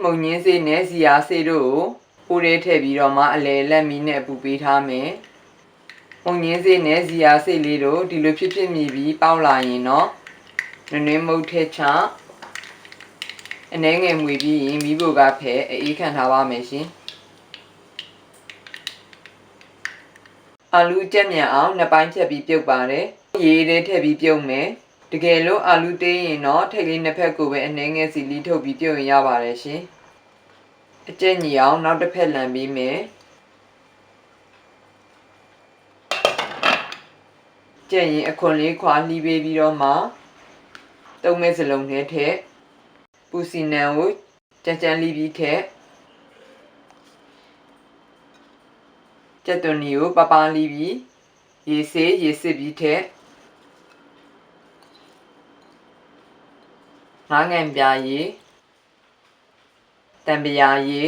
မုံညင်းစေးနဲ့ဇီယာစေးတို့ကိုပိုးထဲထည့်ပြီးတော့မှအလဲလက်မီနဲ့ပူပေးထားမယ်။မုံညင်းစေးနဲ့ဇီယာစေးလေးတို့ဒီလိုဖြစ်မြည်ပြီးပေါက်လာရင်တော့နွေမုတ်ထဲချအနှဲငယ်မွေပြီးရင်မိဖို့ကဖဲအေးခံထားပါမယ်ရှင်။အာလူကြက်မြန်အောင်နှစ်ပိုင်းဖြတ်ပြီးပြုတ်ပါတယ်။ရေထဲထည့်ပြီးပြုတ်မယ်။တကယ်လို့အာလူသေးရင်တော့ထိတ်လေးနှစ်ဖက်ကိုပဲအနှဲငယ်စီလီထုတ်ပြီးပြုတ်ရင်ရပါတယ်ရှင်။အကျက်ညီအောင်နောက်တစ်ဖက်လန်ပြီးမယ်။ကျက်ရင်အခွန်လေးခွာလှီးပေးပြီးတော့မှသုံးမဲစလုံးထဲထည့်ပူစီနံကိုကြမ်းကြမ်းလှီးပြီးထည့်ကျက်သွန်နီကိုပပလှီးပြီးရေစစ်ပြီးထည့်ငါးငံပြာရေတံပရာရေ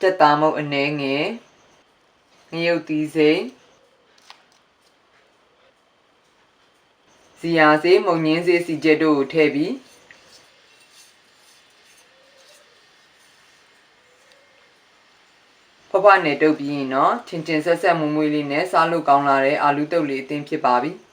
တက်သားမုတ်အနှဲငယ်ငရုတ်သီးစိမ်းဇီယာစေးမုံညင်းစေးစီကျက်တို့ကိုထည့်ပြီးဖွားဖွားနဲ့တုပ်ပြီးရင်တော့ချင်းချင်းဆက်ဆက်မွေးမွေးလေးနဲ့စားလို့ကောင်းလာတဲ့အာလူတုပ်လေးအသင်းဖြစ်ပါပြီ။